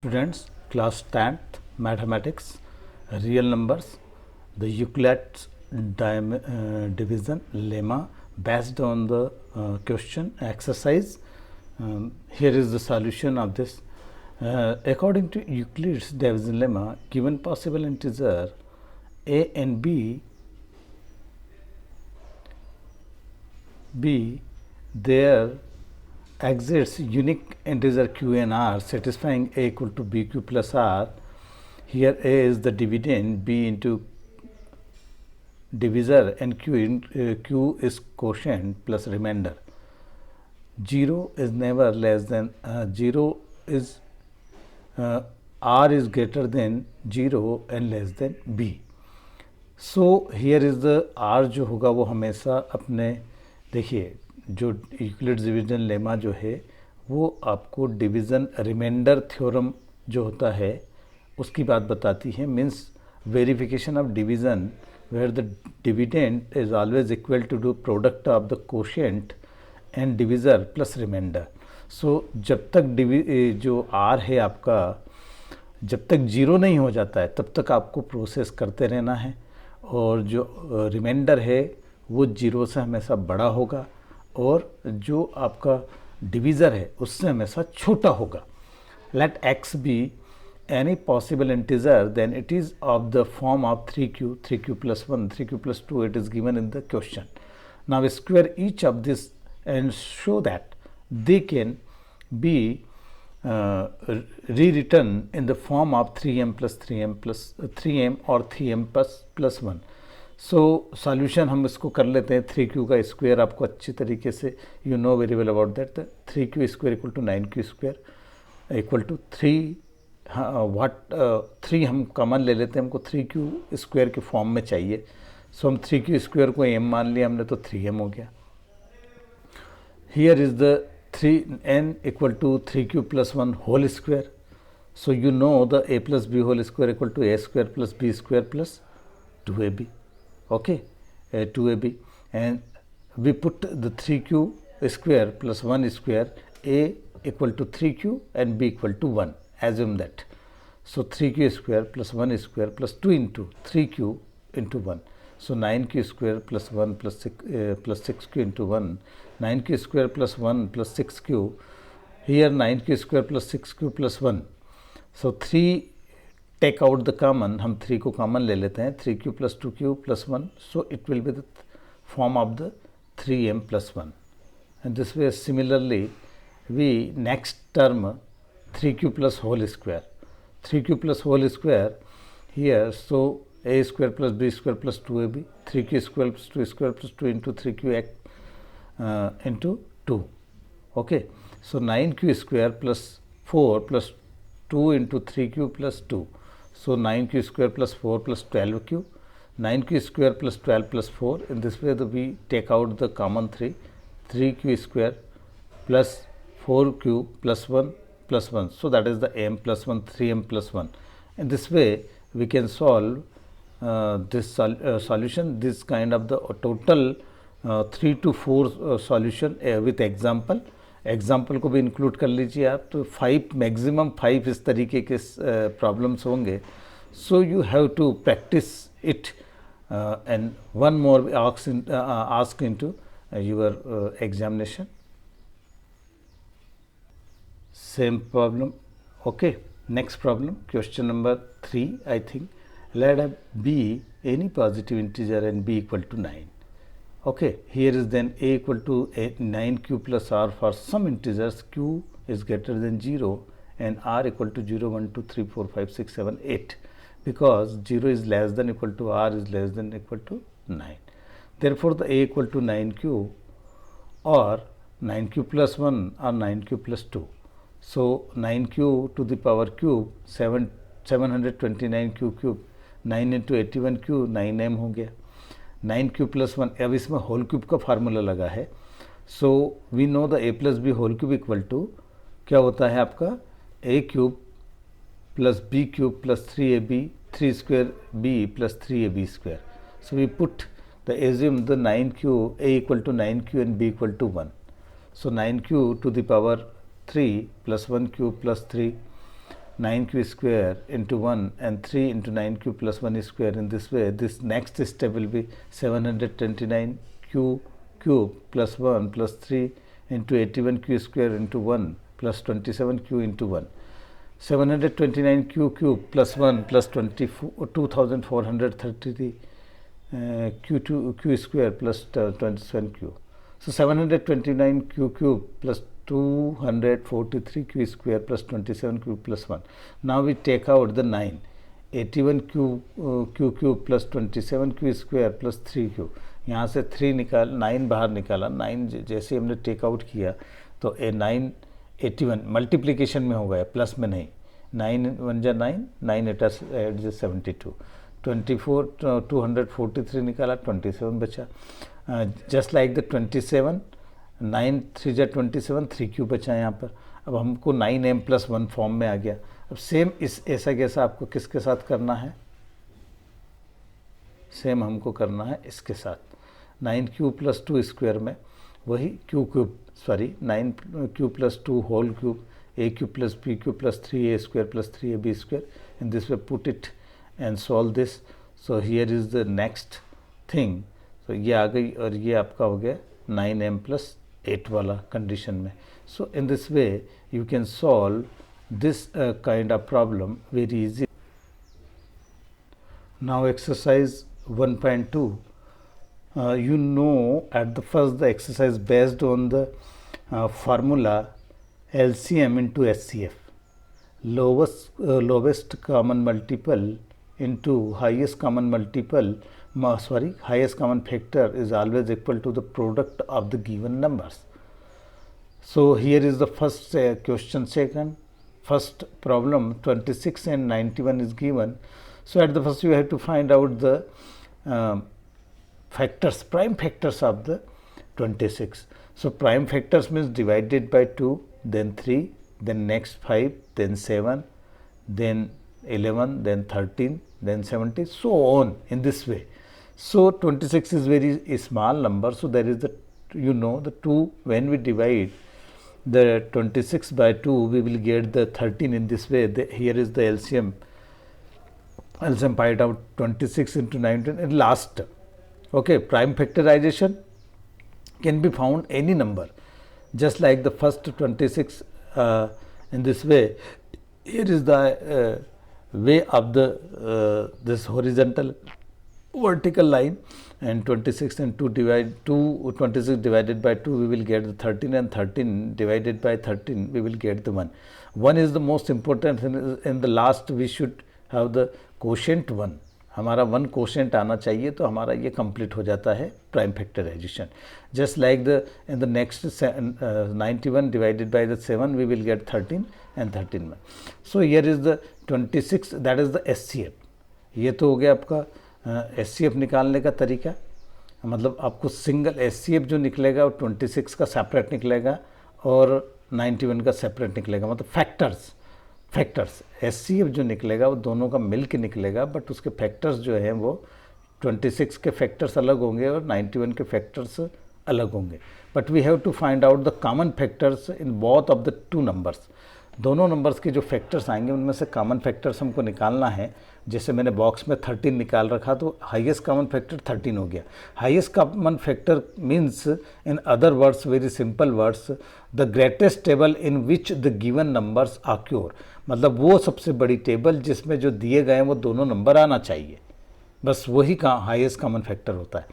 Students, class 10th mathematics, real numbers, the Euclid's division lemma based on the question exercise. Here is the solution of this. According to Euclid's division lemma, given possible integer a and b, their exists unique integer q and r satisfying a equal to bq plus r. Here a is the dividend, b into divisor, and q is quotient plus remainder. 0 is never less than 0 is r is greater than 0 and less than b. So here is the r जो होगा वो हमेशा अपने देखिए जो Euclid's division lemma जो है वो आपको डिवीज़न रिमाइंडर थ्योरम जो होता है उसकी बात बताती है. Means verification of division where the dividend is always equal to the product of the quotient and divisor plus remainder. So जब तक जो आर है आपका जब तक जीरो नहीं हो जाता है तब तक आपको प्रोसेस करते रहना है, और जो रिमाइंडर है वो जीरो से हमेशा बड़ा होगा और जो आपका डिवीज़र है उससे हमेशा छोटा होगा. Let x be any possible integer then it is of the form of 3q plus 1 3q plus 2 it is given in the question. Now square each of this and show that they can be rewritten in the form of 3m plus 3m or 3m plus 1. So solution हम इसको कर लेते हैं. 3q का square आपको अच्छी तरीके से you know very well about that. 3q square equal to 9q square equal to 3. What 3 हम कॉमन ले लेते हैं, हमको 3q स्क्वायर के फॉर्म में चाहिए. सो हम 3q स्क्वायर को m मान लिया हमने तो 3m हो गया. Here is the 3n equal to 3q plus 1 whole square. So you know the a plus b whole square equal to a square plus b square plus 2ab. Okay, 2ab, and we put the 3q square plus 1 square, a equal to 3q and b equal to 1. Assume that. So 3q square plus 1 square plus 2 into 3q into 1. So 9q square plus 1 plus 6q into 1. 9q square plus 1 plus 6q. Here 9q square plus 6q plus 1. So 3 take out the common, हम 3 को common ले लेते हैं. 3q plus 2q plus 1. So it will be the form of the 3m plus 1. And this way similarly we next term 3q plus whole square. 3q plus whole square here. So a square plus b square plus 2ab. 3q square plus 2 square plus 2 into 3q into 2. Okay, so 9q square plus 4 plus 2 into 3q plus 2. So 9q square plus 4 plus 12q, 9q square plus 12 plus 4. In this way we take out the common 3q square plus 4q plus 1 plus 1. So that is the m plus 1, 3m plus 1. In this way we can solve this solution, this kind of the total 3 to 4 solution with example. Example को भी include कर लीजिए आप. तो 5 maximum 5 इस तरीके के problems होंगे. So you have to practice it and one more ask into your examination. Same problem. Okay, next problem question number 3 I think. Let b any positive integer and b equal to 9. Okay, here is then a equal to 9q plus r for some integers q is greater than 0 and r equal to 0, 1, 2, 3, 4, 5, 6, 7, 8, because 0 is less than equal to r is less than equal to 9. Therefore, the a equal to 9q or 9q plus 1 or 9q plus 2. So 9q to the power cube 729q cube. 9 into 81q 9m हो गया. 9q plus 1. अब इसमें whole cube का formula लगा है. So we know the a plus b whole cube equal to क्या होता है आपका a cube plus b cube plus 3ab 3 square b plus 3ab square. So we put the assume the 9q a equal to 9q and b equal to 1. So 9q to the power 3 plus 1 cube plus 3. 9q square into 1 and 3 into 9q plus 1 square. In this way, this next step will be 729q cube plus 1 plus 3 into 81q square into 1 plus 27q into 1. 729q cube plus 1 plus 2433 q square plus 27q. So 729q cube plus 243q square plus 27q plus 1. Now we take out the 9. 81q cube plus 27q square plus 3q. यहाँ से 3 निकाल 9 बाहर निकाला. 9 जैसे हमने take out किया तो 9 81 multiplication में हो गया, प्लस में नहीं. 9 1 जा 9, 9 8 जा 72. 24 243 निकाला, 27 बचा. जस्ट लाइक द 27, 9 3 जा 27, 3q बचा यहाँ पर. अब हमको 9m plus 1 फॉर्म में आ गया. अब सेम इस ऐसा कैसा आपको किसके साथ करना है? सेम हमको करना है इसके साथ. 9q plus 2 स्क्वायर में वही q cube, sorry 9q plus 2 whole cube, aq plus bq plus 3a square plus 3ab square. In this way put it and solve this. So here is the next thing. So ये आ गई और ये आपका हो गया 9m plus 8 वाला condition में. So in this way you can solve this kind of problem very easy. Now exercise 1.2. You know at the first the exercise based on the formula LCM into SCF, lowest common multiple into highest common multiple, highest common factor is always equal to the product of the given numbers. So here is the first question. Second, first problem 26 and 91 is given. So at the first you have to find out the factors, prime factors of the 26. So prime factors means divided by 2, then 3, then next 5, then 7, then 11, then 13, then 17, so on in this way. So 26 is very small number. So there is the, you know, the 2, when we divide the 26 by 2, we will get the 13 in this way. Here is the LCM. LCM find out 26 into 19 and last. Okay, prime factorization can be found any number, just like the first 26 in this way. Here is the way of the this horizontal vertical line, and 26 and 26 divided by 2 we will get the 13, and 13 divided by 13 we will get the 1. 1 is the most important. In the last we should have the quotient 1. हमारा 1 quotient आना चाहिए तो हमारा ये complete हो जाता है prime factorization. Just like the in the next 91 divided by the 7 we will get 13 and 13 में. So here is the 26, that is the SCF. ये तो हो गया आपका SCF निकालने का तरीका. मतलब आपको सिंगल SCF जो निकलेगा वो 26 का सेपरेट निकलेगा और 91 का सेपरेट निकलेगा. मतलब फैक्टर्स SCF जो निकलेगा वो दोनों का मिल के निकलेगा, बट उसके फैक्टर्स जो हैं वो 26 के फैक्टर्स अलग होंगे और 91 के फैक्टर्स अलग होंगे. But we have to find out the common factors in both of the two numbers. दोनों नंबर्स के जो फैक्टर्स आएंगे उनमें से कॉमन फैक्टर्स हमको निकालना है. जैसे मैंने बॉक्स में 13 निकाल रखा तो हाईएस्ट कॉमन फैक्टर 13 हो गया. Highest common factor means in other words, very simple words, the greatest table in which the given numbers occur. मतलब वो सबसे बड़ी टेबल जिसमें जो दिए गए हैं वो दोनों नंबर आना चाहिए, बस वही का हाईएस्ट कॉमन फैक्टर होता है.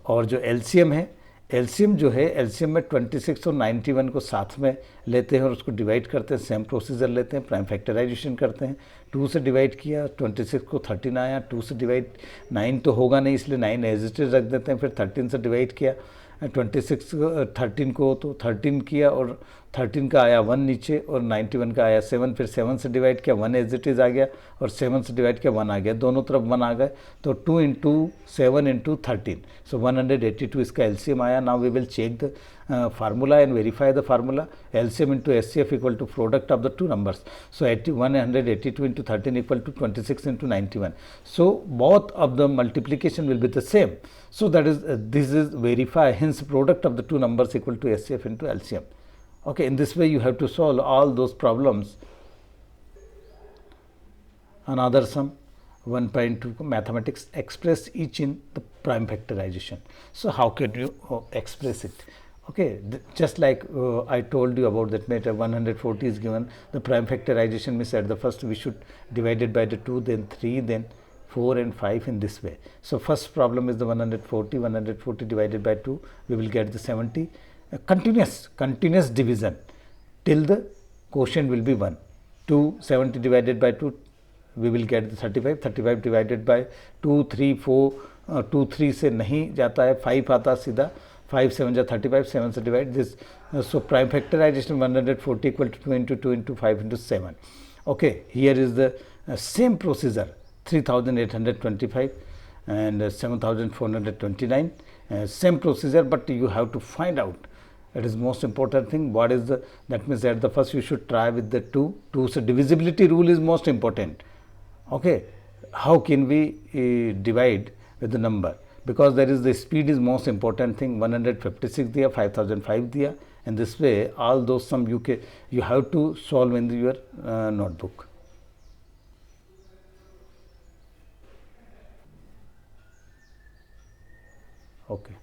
और जो LCM है, LCM जो है, LCM में 26 और 91 को साथ में लेते हैं और उसको डिवाइड करते हैं. सेम प्रोसीजर लेते हैं, प्राइम फैक्टराइजेशन करते हैं. 2 से डिवाइड किया, 26 को 13 आया. 2 से डिवाइड 9 तो होगा नहीं, इसलिए 9 एज इट इज रख देते हैं. फिर 13 से डिवाइड किया 26 13 को, तो 13 किया और 13 का आया 1 नीचे और 91 का आया 7. फिर 7 से डिवाइड किया, 1 एज इट इज़ आ गया और 7 से डिवाइड किया 1 आ गया. दोनों तरफ 1 आ गए तो 2 इंटू 7 इंटू 13, सो 182 इसका LCM आया. Now we will check the formula and verify the formula. LCM into SCF equal to product of the two numbers. So 182 into 13 equal to 26 into 91. So both of the multiplication will be the same. So that is this is verify, hence product of the two numbers equal to SCF into LCM. Okay, in this way you have to solve all those problems another sum 1.2 mathematics, express each in the prime factorization. So how can you express it? Okay, just like I told you about that matter, 140 is given, the prime factorization means at the first we should divide it by the 2, then 3, then 4 and 5 in this way. So first problem is the 140 divided by 2, we will get the 70. Continuous division till the quotient will be 1. 70 divided by 2, we will get the 35 divided by 2, 3, 4, 2, 3 से नहीं जाता है, 5 आता सीधा, 5 7 जा 35, 7 से divide this. So prime factorization 140 equal to 2 into 2 into 5 into 7. Okay, here is the same procedure, 3825 and 7429, same procedure, but you have to find out. It is most important thing. What is the, that means at the first you should try with the 2. So divisibility rule is most important. Okay, how can we divide with the number? Because there is the speed is most important thing. 156 diya, 5005 diya, and this way all those sum you have to solve in your notebook. Okay.